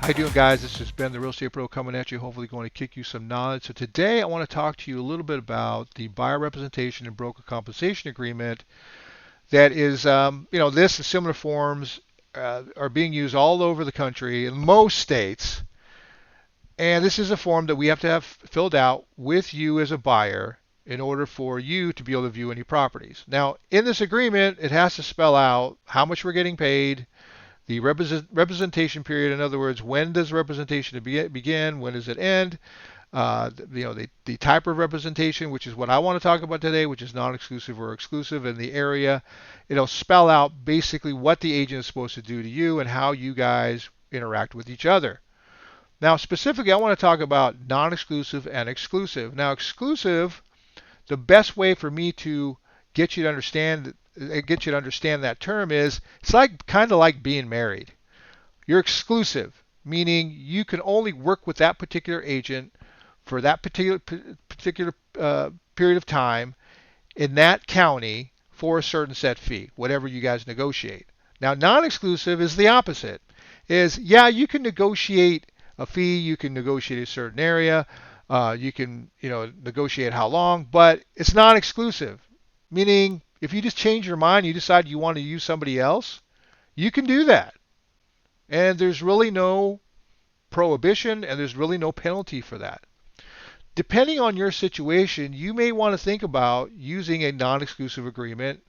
How you doing, guys? This is Ben, the Real Estate Pro, coming at you, hopefully going to kick you some knowledge. So today I want to talk to you a little bit about the buyer representation and broker compensation agreement that is, this and similar forms are being used all over the country in most states. And this is a form that we have to have filled out with you as a buyer in order for you to be able to view any properties. Now, in this agreement, it has to spell out how much we're getting paid, the representation period. In other words, when does representation begin? When does it end? The type of representation, which is what I want to talk about today, which is non-exclusive or exclusive in the area. It'll spell out basically what the agent is supposed to do to you and how you guys interact with each other. Now, specifically, I want to talk about non-exclusive and exclusive. Now, exclusive, the best way for me to get you to understand that term is it's like kind of like being married. You're exclusive, meaning you can only work with that particular agent for that particular period of time in that county for a certain set fee, whatever you guys negotiate. Now, non-exclusive is the opposite. You can negotiate a fee, you can negotiate a certain area, you can negotiate how long, but it's non-exclusive, meaning if you just change your mind, you decide you want to use somebody else, you can do that. And there's really no prohibition and there's really no penalty for that. Depending on your situation, you may want to think about using a non-exclusive agreement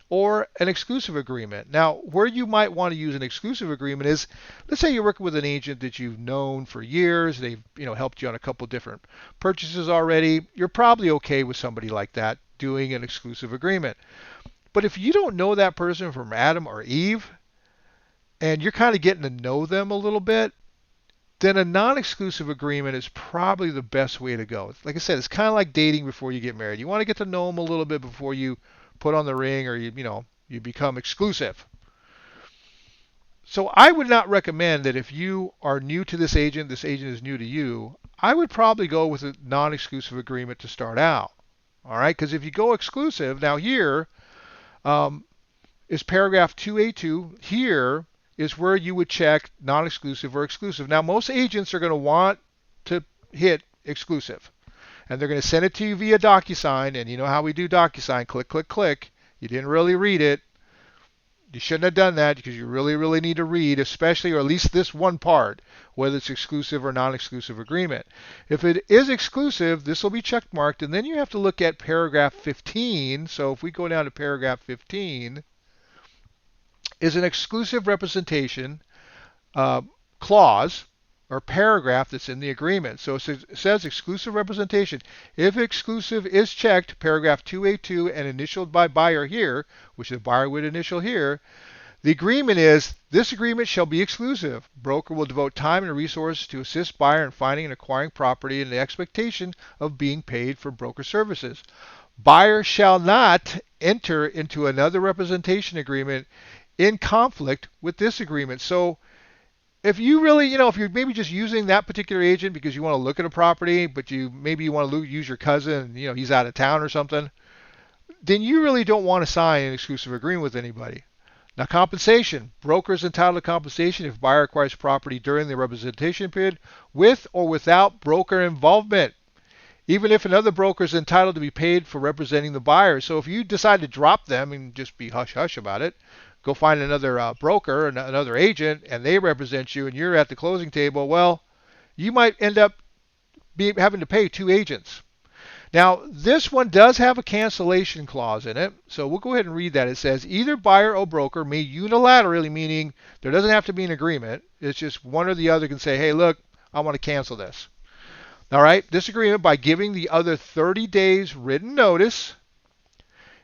or an exclusive agreement. Now, where you might want to use an exclusive agreement is, let's say you're working with an agent that you've known for years. They've helped you on a couple different purchases already. You're probably okay with somebody like that doing an exclusive agreement. But if you don't know that person from Adam or Eve, and you're kind of getting to know them a little bit, then a non-exclusive agreement is probably the best way to go. Like I said, it's kind of like dating before you get married. You want to get to know them a little bit before you put on the ring or you become exclusive. So I would not recommend that if you are new to this agent is new to you, I would probably go with a non-exclusive agreement to start out. All right, because if you go exclusive, now here is paragraph 2A2. Here is where you would check non-exclusive or exclusive. Now, most agents are going to want to hit exclusive, and they're going to send it to you via DocuSign, and you know how we do DocuSign, click, click, click. You didn't really read it. You shouldn't have done that because you really, really need to read, especially or at least this one part, whether it's exclusive or non-exclusive agreement. If it is exclusive, this will be check marked, and then you have to look at paragraph 15. So if we go down to paragraph 15, is an exclusive representation clause or paragraph that's in the agreement. So it says exclusive representation. If exclusive is checked, paragraph 2A2 and initialed by buyer here, which the buyer would initial here, the agreement is, this agreement shall be exclusive. Broker will devote time and resources to assist buyer in finding and acquiring property in the expectation of being paid for broker services. Buyer shall not enter into another representation agreement in conflict with this agreement. So if you really, if you're maybe just using that particular agent because you want to look at a property, but you want to use your cousin, he's out of town or something, then you really don't want to sign an exclusive agreement with anybody. Now, compensation. Broker is entitled to compensation if buyer acquires property during the representation period with or without broker involvement, even if another broker is entitled to be paid for representing the buyer. So if you decide to drop them and just be hush-hush about it, go find another broker, another agent, and they represent you, and you're at the closing table, well, you might end up having to pay two agents. Now, this one does have a cancellation clause in it, so we'll go ahead and read that. It says, either buyer or broker may unilaterally, meaning there doesn't have to be an agreement. It's just one or the other can say, hey, look, I want to cancel this. All right, this agreement by giving the other 30 days written notice.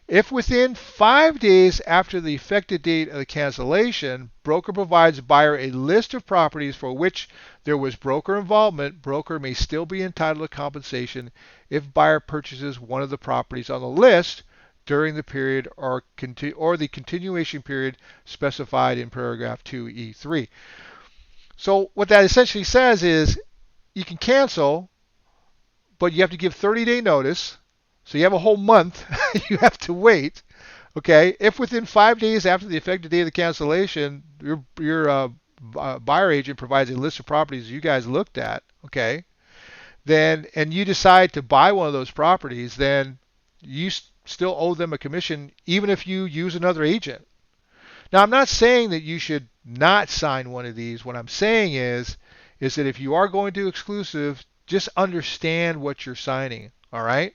If within 5 days after the effective date of the cancellation, broker provides buyer a list of properties for which there was broker involvement, broker may still be entitled to compensation if buyer purchases one of the properties on the list during the period or the continuation period specified in paragraph 2E3. So what that essentially says is you can cancel, but you have to give 30-day notice. So you have a whole month you have to wait. Okay, if within 5 days after the effective date of the cancellation, your buyer agent provides a list of properties you guys looked at, okay, then and you decide to buy one of those properties, then you still owe them a commission even if you use another agent. Now, I'm not saying that you should not sign one of these. What I'm saying is that if you are going to exclusive, just understand what you're signing, all right?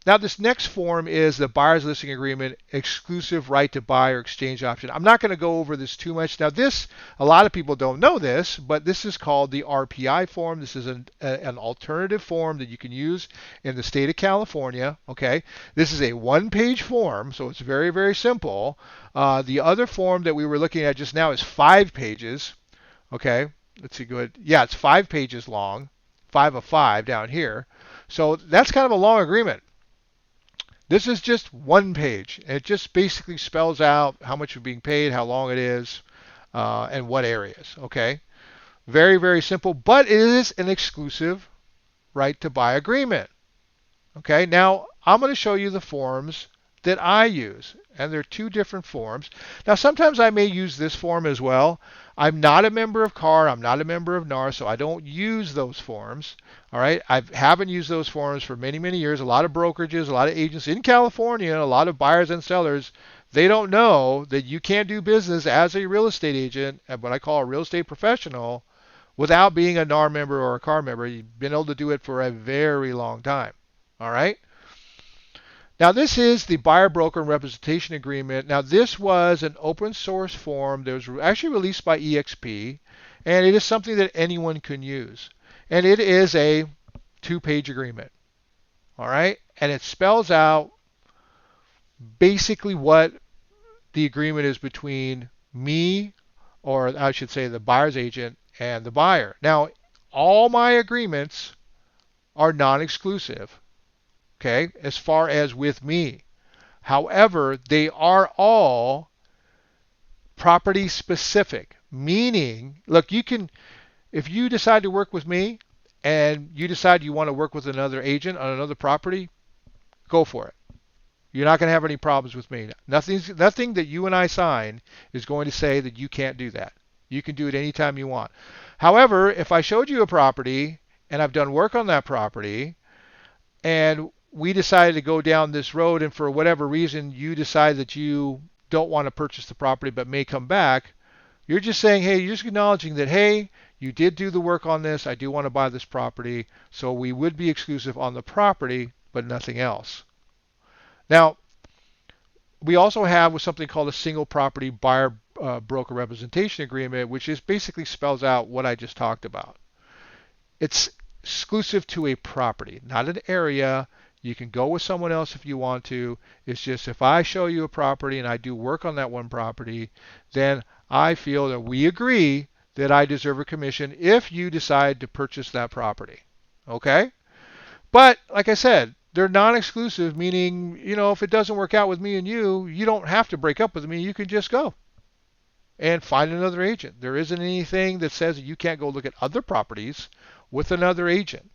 Now, this next form is the buyer's listing agreement, exclusive right to buy or exchange option. I'm not going to go over this too much. Now, this, a lot of people don't know this, but this is called the RPI form. This is an alternative form that you can use in the state of California, okay? This is a one-page form, so it's very, very simple. The other form that we were looking at just now is 5 pages, okay? Let's see, good. Yeah, it's 5 pages long, 5 of 5 down here. So that's kind of a long agreement. This is just one page. It just basically spells out how much you're being paid, how long it is, and what areas. Okay, very, very simple, but it is an exclusive right to buy agreement. Okay, now I'm going to show you the forms that I use, and there are 2 different forms. Now, sometimes I may use this form as well. I'm not a member of CAR, I'm not a member of NAR, so I don't use those forms. All right, I haven't used those forms for many, many years. A lot of brokerages, a lot of agents in California, a lot of buyers and sellers, they don't know that you can't do business as a real estate agent, what I call a real estate professional, without being a NAR member or a CAR member. You've been able to do it for a very long time. All right. Now, this is the buyer broker and representation agreement. Now, this was an open source form that was actually released by EXP, and it is something that anyone can use. And it is a 2-page agreement. All right? And it spells out basically what the agreement is between me, or I should say the buyer's agent, and the buyer. Now, all my agreements are non-exclusive. Okay, as far as with me. However, they are all property specific, meaning, look, you can, if you decide to work with me and you decide you want to work with another agent on another property, go for it. You're not going to have any problems with me. Nothing that you and I sign is going to say that you can't do that. You can do it anytime you want. However, if I showed you a property and I've done work on that property and we decided to go down this road, and for whatever reason you decide that you don't want to purchase the property but may come back, you're just saying, hey, you're just acknowledging that, hey, you did do the work on this, I do want to buy this property, so we would be exclusive on the property but nothing else. Now, we also have something called a single property buyer broker representation agreement, which is basically spells out what I just talked about. It's exclusive to a property, not an area. You can go with someone else if you want to. It's just if I show you a property and I do work on that one property, then I feel that we agree that I deserve a commission if you decide to purchase that property. Okay? But like I said, they're non-exclusive, meaning, if it doesn't work out with me and you don't have to break up with me. You can just go and find another agent. There isn't anything that says that you can't go look at other properties with another agent.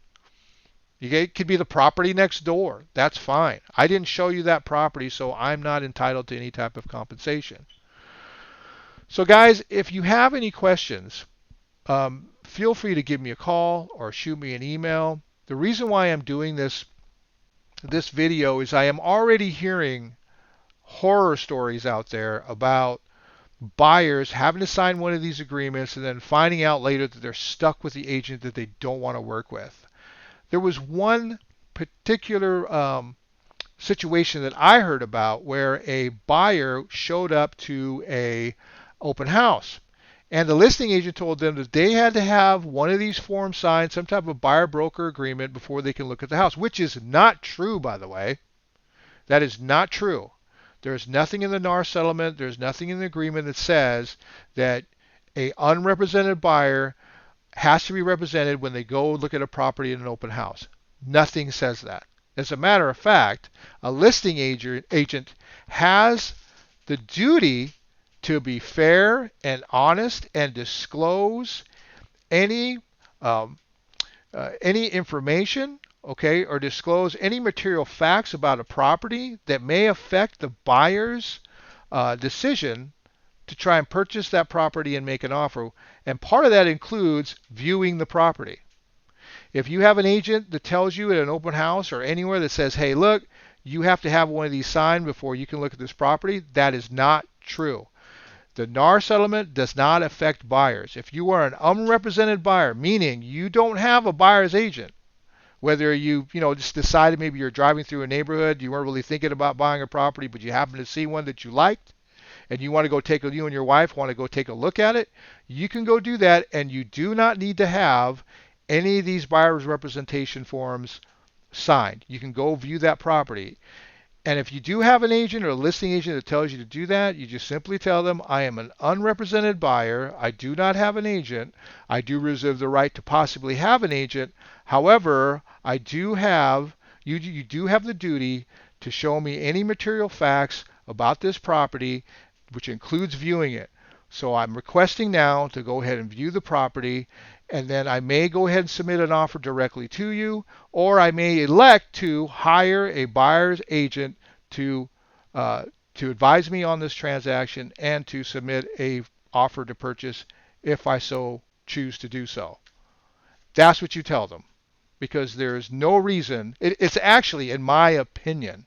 It could be the property next door. That's fine. I didn't show you that property, so I'm not entitled to any type of compensation. So guys, if you have any questions, feel free to give me a call or shoot me an email. The reason why I'm doing this video is I am already hearing horror stories out there about buyers having to sign one of these agreements and then finding out later that they're stuck with the agent that they don't want to work with. There was one particular situation that I heard about where a buyer showed up to a open house, and the listing agent told them that they had to have one of these forms signed, some type of buyer broker agreement, before they can look at the house, which is not true, by the way. That is not true. There's nothing in the NAR settlement, there's nothing in the agreement that says that a unrepresented buyer has to be represented when they go look at a property in an open house. Nothing says that. As a matter of fact, a listing agent has the duty to be fair and honest and disclose any information, okay, or disclose any material facts about a property that may affect the buyer's decision to try and purchase that property and make an offer. And part of that includes viewing the property. If you have an agent that tells you at an open house or anywhere that says, hey, look, you have to have one of these signed before you can look at this property, that is not true. The NAR settlement does not affect buyers. If you are an unrepresented buyer, meaning you don't have a buyer's agent, whether you just decided maybe you're driving through a neighborhood, you weren't really thinking about buying a property, but you happen to see one that you liked, and you want to go you and your wife want to go take a look at it, you can go do that, and you do not need to have any of these buyer's representation forms signed. You can go view that property. And if you do have an agent or a listing agent that tells you to do that, you just simply tell them, I am an unrepresented buyer. I do not have an agent. I do reserve the right to possibly have an agent. However, you do have the duty to show me any material facts about this property, which includes viewing it. So I'm requesting now to go ahead and view the property, and then I may go ahead and submit an offer directly to you, or I may elect to hire a buyer's agent to advise me on this transaction and to submit a offer to purchase if I so choose to do so. That's what you tell them, because there's no reason. It's actually, in my opinion,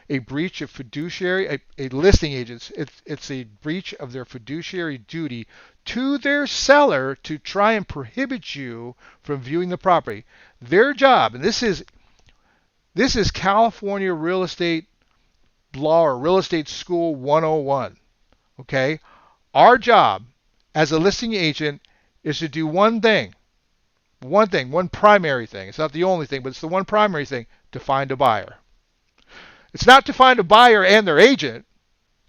a breach of fiduciary, a listing agent's, it's a breach of their fiduciary duty to their seller to try and prohibit you from viewing the property. Their job, and this is California real estate law or real estate school 101. Okay? Our job as a listing agent is to do one primary thing. It's not the only thing, but it's the one primary thing, to find a buyer. It's not to find a buyer and their agent.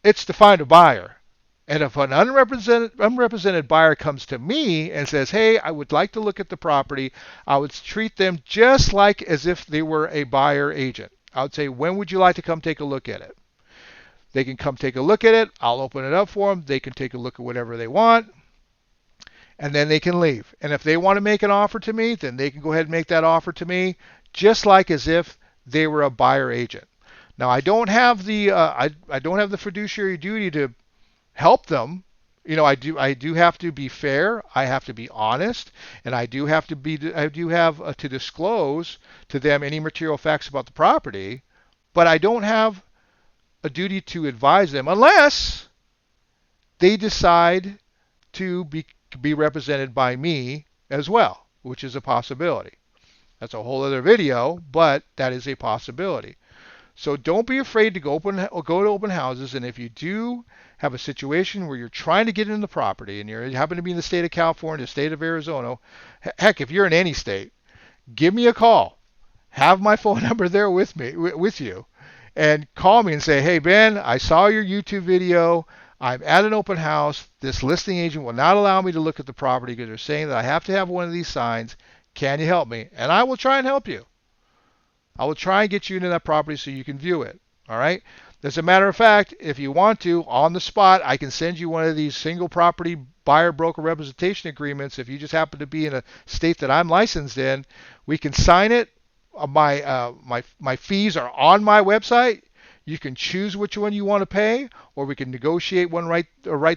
It's to find a buyer. And if an unrepresented buyer comes to me and says, hey, I would like to look at the property, I would treat them just like as if they were a buyer agent. I would say, when would you like to come take a look at it? They can come take a look at it. I'll open it up for them. They can take a look at whatever they want, and then they can leave. And if they want to make an offer to me, then they can go ahead and make that offer to me, just like as if they were a buyer agent. Now, I don't have the fiduciary duty to help them. I do have to be fair. I have to be honest, and I do have to disclose to them any material facts about the property. But I don't have a duty to advise them unless they decide to be represented by me as well, which is a possibility. That's a whole other video, but that is a possibility. So don't be afraid to go to open houses, and if you do have a situation where you're trying to get into the property and you happen to be in the state of California, the state of Arizona, heck, if you're in any state, give me a call. Have my phone number there with you, and call me and say, hey, Ben, I saw your YouTube video. I'm at an open house. This listing agent will not allow me to look at the property because they're saying that I have to have one of these signs. Can you help me? And I will try and help you. I will try and get you into that property so you can view it. All right? As a matter of fact, if you want to, on the spot, I can send you one of these single property buyer broker representation agreements. If you just happen to be in a state that I'm licensed in, we can sign it. My fees are on my website. You can choose which one you want to pay, or we can negotiate one right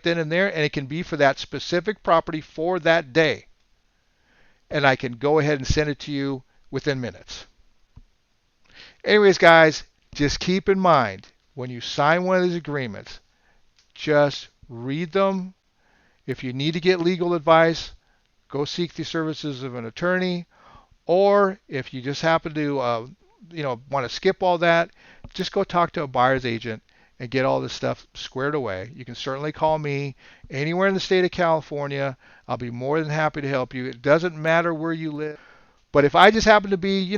then and there, and it can be for that specific property for that day. And I can go ahead and send it to you within minutes. Anyways, guys, just keep in mind, when you sign one of these agreements, just read them. If you need to get legal advice, go seek the services of an attorney. Or if you just happen to want to skip all that, just go talk to a buyer's agent and get all this stuff squared away. You can certainly call me anywhere in the state of California. I'll be more than happy to help you. It doesn't matter where you live. But if I just happen to be,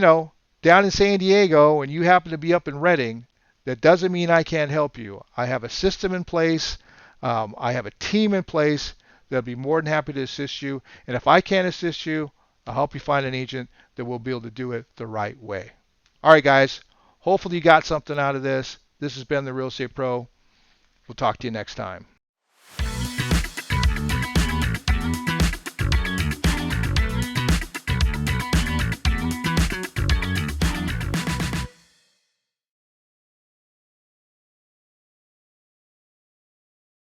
down in San Diego and you happen to be up in Redding, that doesn't mean I can't help you. I have a system in place. I have a team in place that'll be more than happy to assist you. And if I can't assist you, I'll help you find an agent that will be able to do it the right way. All right, guys. Hopefully you got something out of this. This has been the Real Estate Pro. We'll talk to you next time.